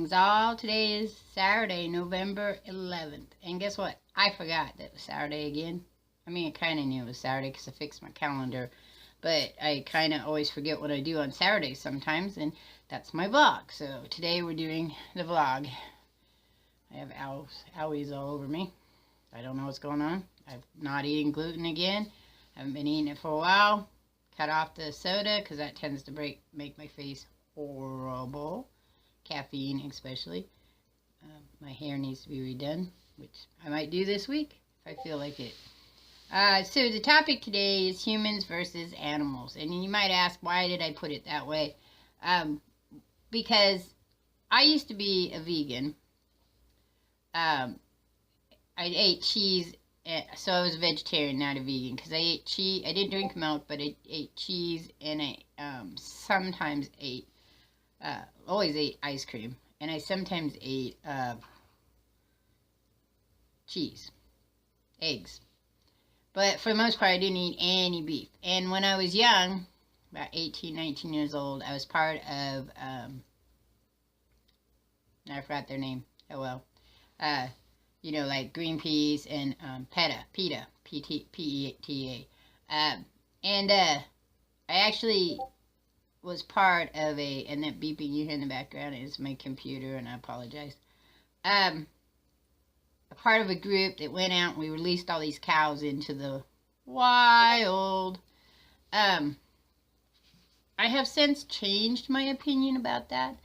Greetings all. Today is Saturday, November 11th. And guess what? I forgot that it was Saturday again. I mean, I kind of knew it was Saturday because I fixed my calendar. But I kind of always forget what I do on Saturdays sometimes. And that's my vlog. So today we're doing the vlog. I have owies all over me. I don't know what's going on. I'm not eating gluten again. Haven't been eating it for a while. Cut off the soda because that tends to make my face horrible. Caffeine especially. My hair needs to be redone, which I might do this week if I feel like it. So the topic today is humans versus animals. And you might ask, why did I put it that way? Because I used to be a vegan. I ate cheese, so I was a vegetarian, not a vegan, because I ate cheese. I didn't drink milk, but I ate cheese, and I sometimes ate, always ate ice cream, and I sometimes ate cheese, eggs. But for the most part, I didn't eat any beef. And when I was young, about 18, 19 years old, I was part of, I forgot their name. Oh well. You know, like Greenpeace and PETA, P-E-T-A. And I actually was part of and that beeping you hear in the background is my computer, and I apologize. A part of a group that went out and we released all these cows into the wild. I have since changed my opinion about that.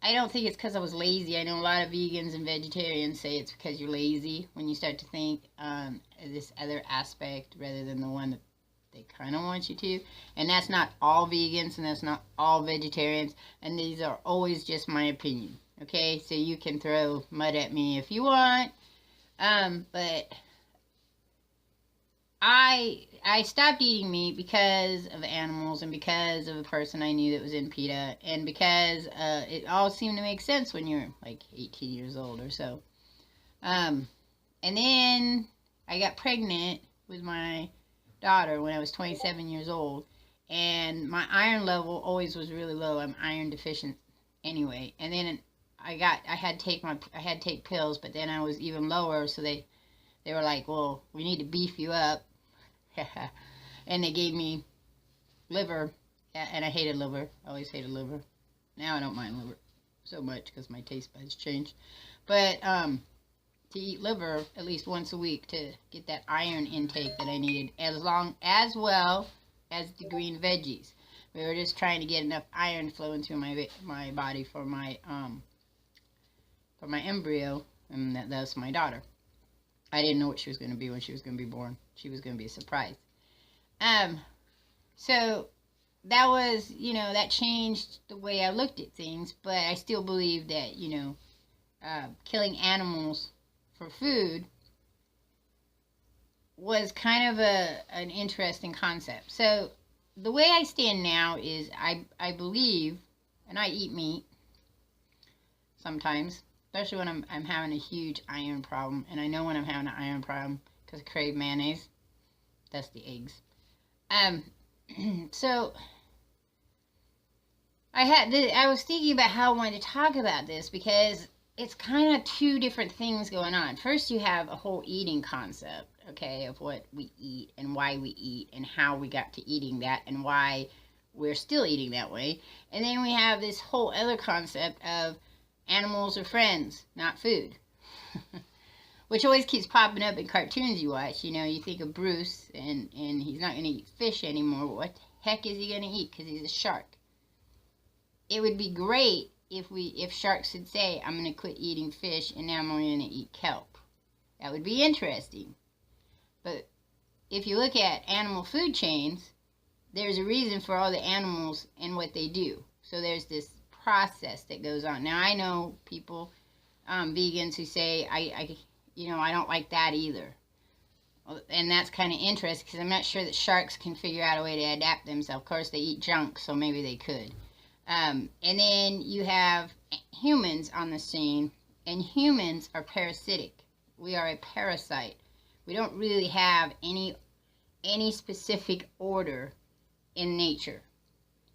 I don't think it's because I was lazy. I know a lot of vegans and vegetarians say it's because you're lazy when you start to think this other aspect rather than the one that they kind of want you to. And that's not all vegans and that's not all vegetarians. And these are always just my opinion. Okay, so you can throw mud at me if you want. But I stopped eating meat because of animals and because of a person I knew that was in PETA, and because it all seemed to make sense when you're like 18 years old or so. And then I got pregnant with my daughter when I was 27 years old, and my iron level always was really low. I'm iron deficient anyway. And then I had to take pills, but then I was even lower, so they were like, well, we need to beef you up. And they gave me liver, and I hated liver. I always hated liver. Now I don't mind liver so much because my taste buds changed. But to eat liver at least once a week to get that iron intake that I needed, as well as the green veggies. We were just trying to get enough iron flowing through my body for my embryo, and that's my daughter. I didn't know what she was going to be when she was going to be born. She was going to be a surprise. So that was, that changed the way I looked at things, but I still believe that, killing animals for food was kind of an interesting concept. So the way I stand now is I believe, and I eat meat sometimes, especially when I'm having a huge iron problem. And I know when I'm having an iron problem because I crave mayonnaise. That's the eggs. So I was thinking about how I wanted to talk about this because it's kind of two different things going on. First, you have a whole eating concept, okay, of what we eat and why we eat and how we got to eating that and why we're still eating that way. And then we have this whole other concept of animals are friends, not food. Which always keeps popping up in cartoons you watch. You think of Bruce, and he's not going to eat fish anymore. What the heck is he going to eat? Because he's a shark. It would be great if sharks would say, I'm going to quit eating fish, and now I'm only going to eat kelp. That would be interesting. But if you look at animal food chains, there's a reason for all the animals and what they do. So there's this process that goes on. Now I know people, vegans, who say I don't like that either, and that's kind of interesting because I'm not sure that sharks can figure out a way to adapt themselves. Of course, they eat junk, so maybe they could. And then you have humans on the scene, and humans are parasitic. We are a parasite. We don't really have any specific order in nature.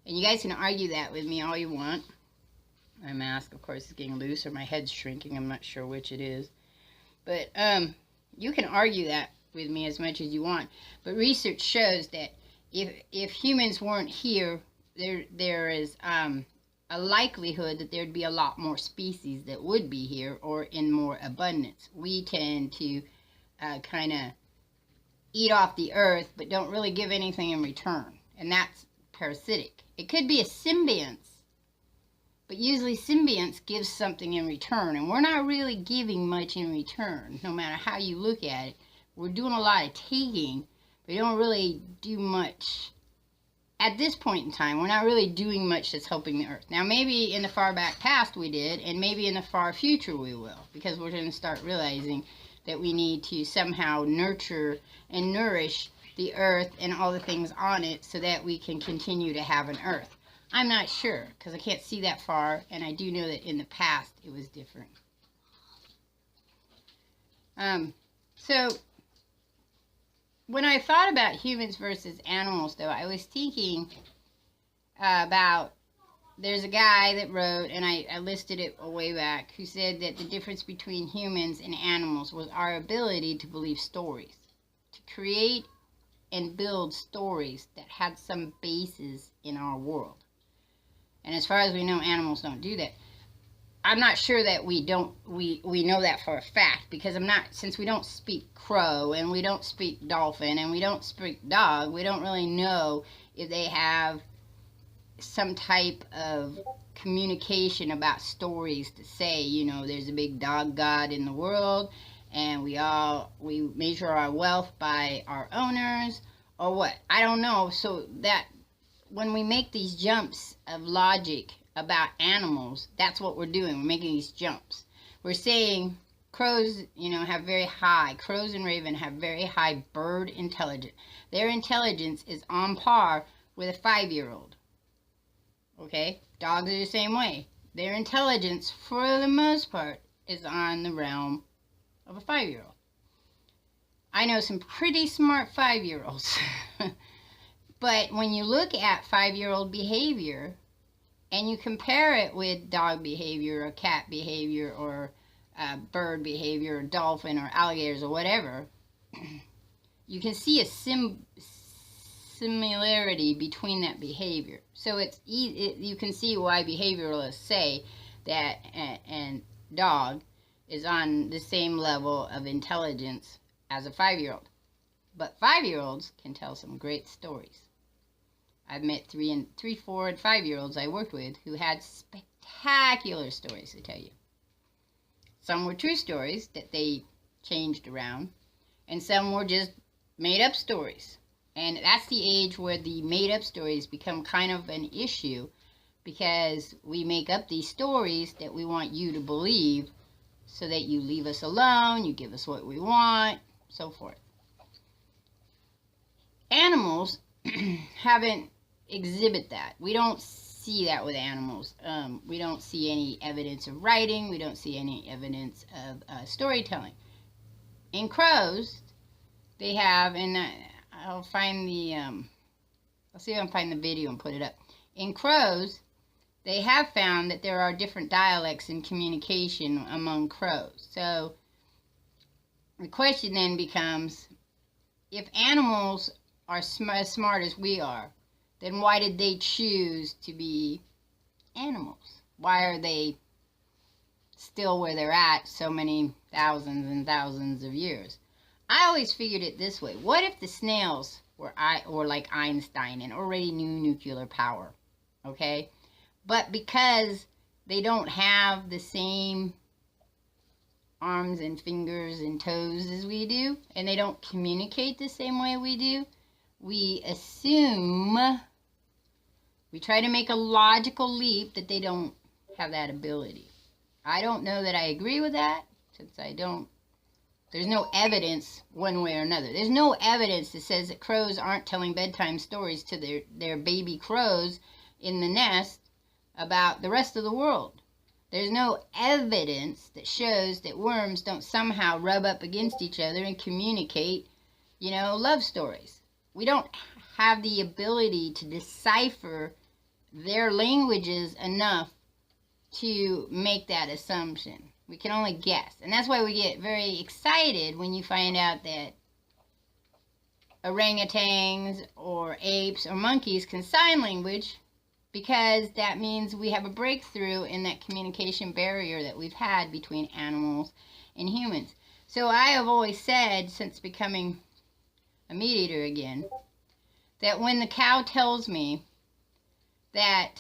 And you guys can argue that with me all you want. My mask, of course, is getting loose, or my head's shrinking. I'm not sure which it is. But you can argue that with me as much as you want. But research shows that if humans weren't here, there is a likelihood that there'd be a lot more species that would be here, or in more abundance. We tend to kind of eat off the earth, but don't really give anything in return. And that's parasitic. It could be a symbionts. But usually symbionts give something in return, and we're not really giving much in return, no matter how you look at it. We're doing a lot of taking, but we don't really do much. At this point in time, we're not really doing much that's helping the earth. Now, maybe in the far back past we did, and maybe in the far future we will, because we're going to start realizing that we need to somehow nurture and nourish the earth and all the things on it so that we can continue to have an earth. I'm not sure, because I can't see that far, and I do know that in the past it was different. So, when I thought about humans versus animals, though, I was thinking about, there's a guy that wrote, and I listed it a way back, who said that the difference between humans and animals was our ability to believe stories, to create and build stories that had some basis in our world. And as far as we know, animals don't do that. I'm not sure that we know that for a fact, because since we don't speak crow, and we don't speak dolphin, and we don't speak dog, we don't really know if they have some type of communication about stories to say, you know, there's a big dog god in the world, and we measure our wealth by our owners, or what. I don't know. So that when we make these jumps of logic about animals, that's what we're doing. We're making these jumps. We're saying crows, you know, crows and raven have very high bird intelligence. Their intelligence is on par with a 5-year-old. Okay? Dogs are the same way. Their intelligence, for the most part, is on the realm of a 5-year-old. I know some pretty smart 5-year-olds. But when you look at 5-year-old behavior, and you compare it with dog behavior, or cat behavior, or bird behavior, or dolphin, or alligators, or whatever, you can see a similarity between that behavior. So it's you can see why behavioralists say that and dog is on the same level of intelligence as a 5-year-old. But 5-year-olds can tell some great stories. I've met 3, 4, and 5-year-olds I worked with who had spectacular stories to tell you. Some were true stories that they changed around, and some were just made-up stories. And that's the age where the made-up stories become kind of an issue, because we make up these stories that we want you to believe so that you leave us alone, you give us what we want, so forth. Animals haven't exhibit that. We don't see that with animals. We don't see any evidence of writing. We don't see any evidence of storytelling. In crows, they have, and I'll find the, I'll see if I can find the video and put it up. In crows, they have found that there are different dialects in communication among crows. So the question then becomes, if animals are as smart as we are, then why did they choose to be animals? Why are they still where they're at so many thousands and thousands of years? I always figured it this way. What if the snails were like Einstein and already knew nuclear power? Okay? But because they don't have the same arms and fingers and toes as we do, and they don't communicate the same way we do, we assume, we try to make a logical leap that they don't have that ability. I don't know that I agree with that, since there's no evidence one way or another. There's no evidence that says that crows aren't telling bedtime stories to their baby crows in the nest about the rest of the world. There's no evidence that shows that worms don't somehow rub up against each other and communicate, you know, love stories. We don't have the ability to decipher their languages enough to make that assumption. We can only guess. And that's why we get very excited when you find out that orangutans or apes or monkeys can sign language, because that means we have a breakthrough in that communication barrier that we've had between animals and humans. So I have always said, since becoming a meat eater again, that when the cow tells me that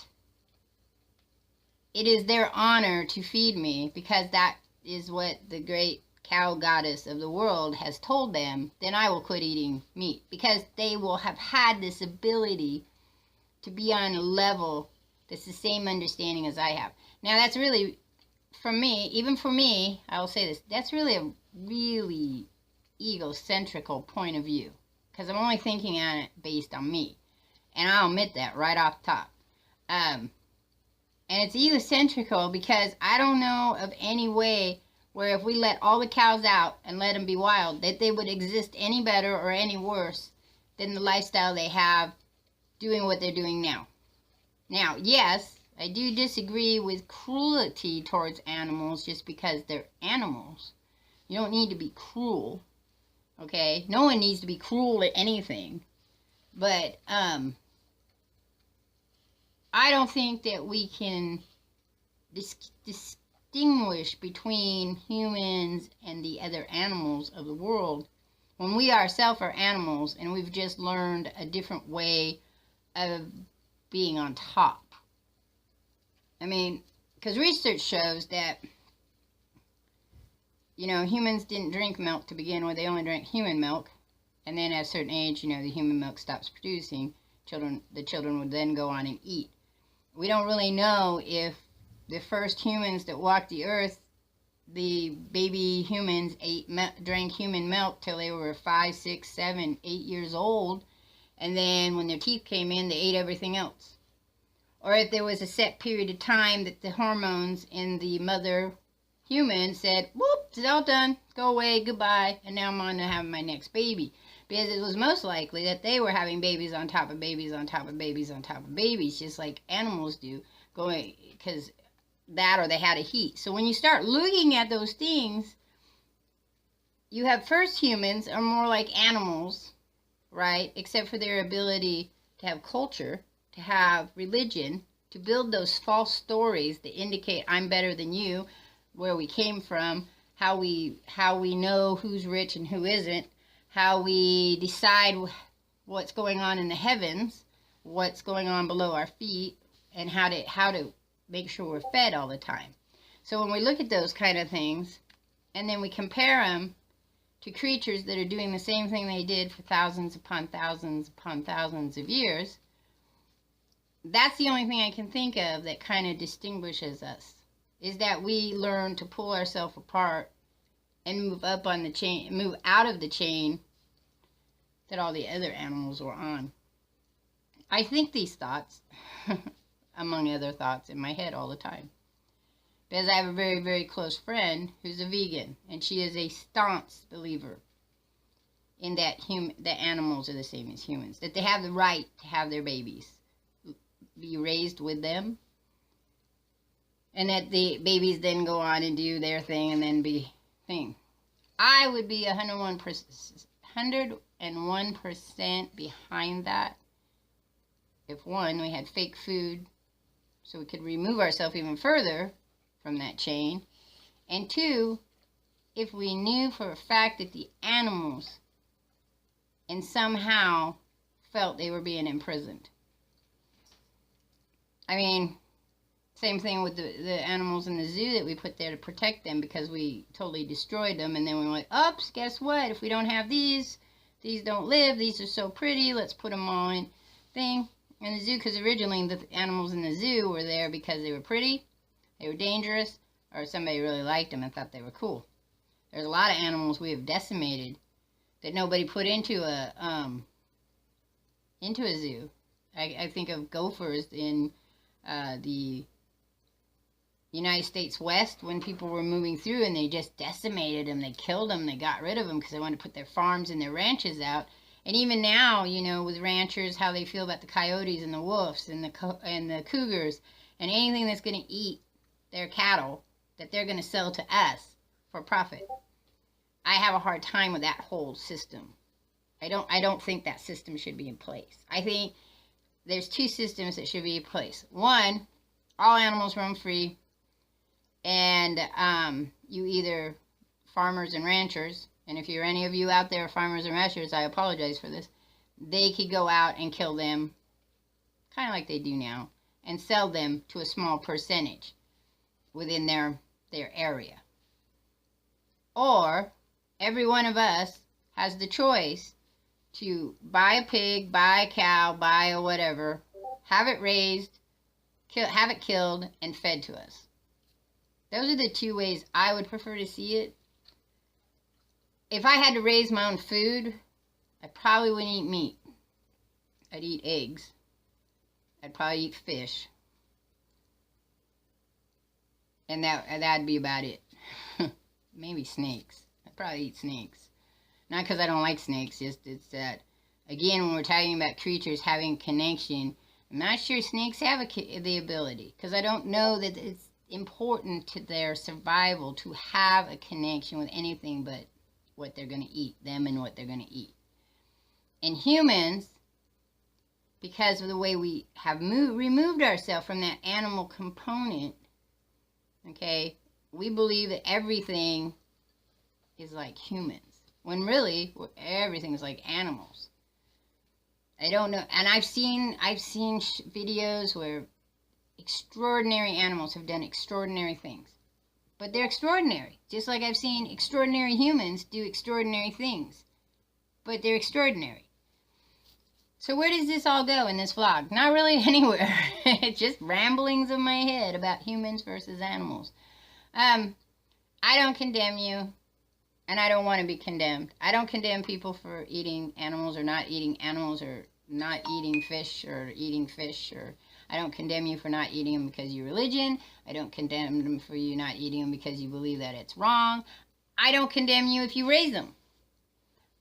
it is their honor to feed me because that is what the great cow goddess of the world has told them, then I will quit eating meat, because they will have had this ability to be on a level that's the same understanding as I have. Now that's really, for me, even for me, I will say this, that's really a really egocentrical point of view, because I'm only thinking on it based on me, and I'll admit that right off the top. And it's egocentrical because I don't know of any way where if we let all the cows out and let them be wild, that they would exist any better or any worse than the lifestyle they have doing what they're doing now. Now, yes, I do disagree with cruelty towards animals just because they're animals. You don't need to be cruel, okay? No one needs to be cruel at anything. But I don't think that we can distinguish between humans and the other animals of the world when we ourselves are animals and we've just learned a different way of being on top. I mean, because research shows that, you know, humans didn't drink milk to begin with. They only drank human milk. And then at a certain age, you know, the human milk stops producing. The children would then go on and eat. We don't really know if the first humans that walked the earth, the baby humans drank human milk till they were 5, 6, 7, 8 years old. And then when their teeth came in, they ate everything else. Or if there was a set period of time that the hormones in the mother human said, whoop, it's all done, go away, goodbye, and now I'm on to having my next baby. Because it was most likely that they were having babies on top of babies on top of babies on top of babies, just like animals do, going, because that, or they had a heat. So when you start looking at those things, you have first humans are more like animals, right? Except for their ability to have culture, to have religion, to build those false stories that indicate I'm better than you, where we came from, how we know who's rich and who isn't, how we decide what's going on in the heavens, what's going on below our feet, and how to make sure we're fed all the time. So when we look at those kind of things, and then we compare them to creatures that are doing the same thing they did for thousands upon thousands upon thousands of years, that's the only thing I can think of that kind of distinguishes us, is that we learn to pull ourselves apart and move up on the chain, move out of the chain that all the other animals were on. I think these thoughts, among other thoughts, in my head all the time. Because I have a very, very close friend who's a vegan, and she is a staunch believer in that that animals are the same as humans, that they have the right to have their babies be raised with them, and that the babies then go on and do their thing and then be thing. I would be 101% behind that if, one, we had fake food so we could remove ourselves even further from that chain, and two, if we knew for a fact that the animals and somehow felt they were being imprisoned. I mean, same thing with the animals in the zoo that we put there to protect them because we totally destroyed them. And then we were like, oops, guess what? If we don't have these don't live. These are so pretty. Let's put them all in the zoo. Because originally the animals in the zoo were there because they were pretty, they were dangerous, or somebody really liked them and thought they were cool. There's a lot of animals we have decimated that nobody put into a zoo. I think of gophers in the United States West when people were moving through, and they just decimated them. They killed them. They got rid of them because they wanted to put their farms and their ranches out. And even now, you know, with ranchers, how they feel about the coyotes and the wolves and the cougars and anything that's going to eat their cattle that they're going to sell to us for profit. I have a hard time with that whole system. I don't think that system should be in place. I think there's two systems that should be in place. One, all animals roam free, and you either farmers and ranchers, and if you're any of you out there farmers and ranchers, I apologize for this, they could go out and kill them, kind of like they do now, and sell them to a small percentage within their area. Or every one of us has the choice to buy a pig, buy a cow, buy a whatever, have it raised, have it killed, and fed to us. Those are the two ways I would prefer to see it. If I had to raise my own food, I probably wouldn't eat meat. I'd eat eggs. I'd probably eat fish. And that'd be about it. Maybe snakes. I'd probably eat snakes. Not because I don't like snakes, just it's that, again, when we're talking about creatures having connection, I'm not sure snakes have the ability, because I don't know that it's important to their survival to have a connection with anything but what they're going to eat, them and what they're going to eat. And humans, because of the way we have removed ourselves from that animal component, okay, we believe that everything is like humans, when really everything is like animals. I don't know, and I've seen videos where extraordinary animals have done extraordinary things, but they're extraordinary, just like I've seen extraordinary humans do extraordinary things, but they're extraordinary. So where does this all go in this vlog? Not really anywhere. It's just ramblings of my head about humans versus animals. I don't condemn you, and I don't want to be condemned. I don't condemn people for eating animals or not eating animals, or not eating fish or eating fish, or I don't condemn you for not eating them because of your religion. I don't condemn them for you not eating them because you believe that it's wrong. I don't condemn you if you raise them.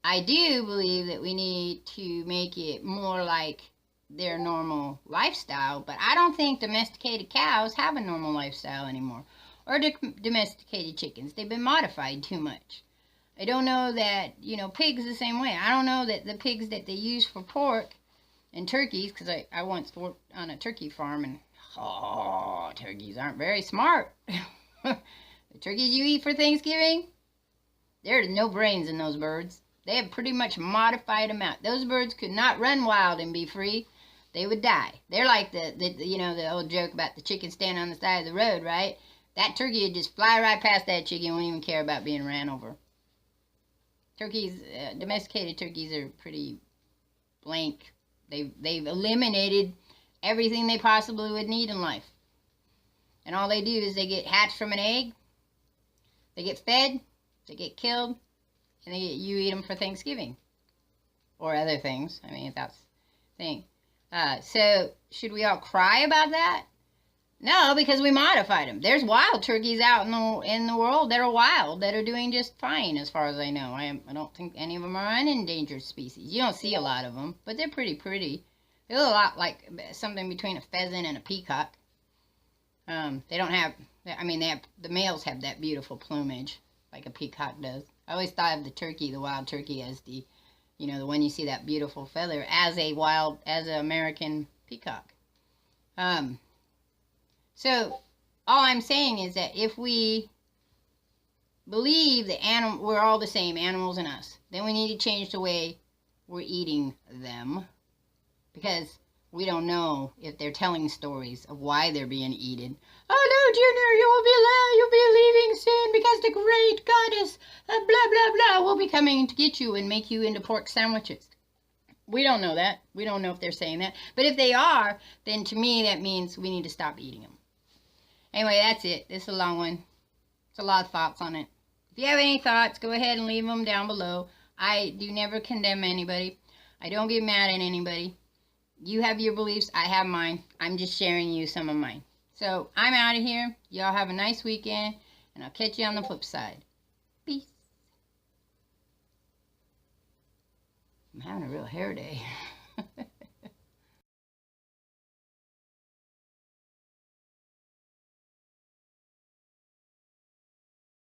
I do believe that we need to make it more like their normal lifestyle, but I don't think domesticated cows have a normal lifestyle anymore, or domesticated chickens. They've been modified too much. I don't know that, pigs the same way. I don't know that the pigs that they use for pork and turkeys, because I once worked on a turkey farm, and turkeys aren't very smart. The turkeys you eat for Thanksgiving, there are no brains in those birds. They have pretty much modified them out. Those birds could not run wild and be free. They would die. They're like the old joke about the chicken standing on the side of the road, right? That turkey would just fly right past that chicken, wouldn't even care about being ran over. Turkeys, domesticated turkeys are pretty blank. They've eliminated everything they possibly would need in life. And all they do is they get hatched from an egg, they get fed, they get killed, and you eat them for Thanksgiving. Or other things. I mean, that's the thing. So, should we all cry about that? No, because we modified them. There's wild turkeys out in the world that are wild, that are doing just fine, as far as I know. I don't think any of them are an endangered species. You don't see a lot of them, but they're pretty pretty. They look a lot like something between a pheasant and a peacock. They don't have, the males have that beautiful plumage, like a peacock does. I always thought of the wild turkey, as the one you see that beautiful feather, as an American peacock. So all I'm saying is that if we believe that we're all the same, animals and us, then we need to change the way we're eating them, because we don't know if they're telling stories of why they're being eaten. Oh no, Junior, you'll be leaving soon because the great goddess, blah, blah, blah, will be coming to get you and make you into pork sandwiches. We don't know that. We don't know if they're saying that. But if they are, then to me that means we need to stop eating them. Anyway, that's it. This is a long one. It's a lot of thoughts on it. If you have any thoughts, go ahead and leave them down below. I do never condemn anybody. I don't get mad at anybody. You have your beliefs. I have mine. I'm just sharing you some of mine. So, I'm out of here. Y'all have a nice weekend, and I'll catch you on the flip side. Peace. I'm having a real hair day.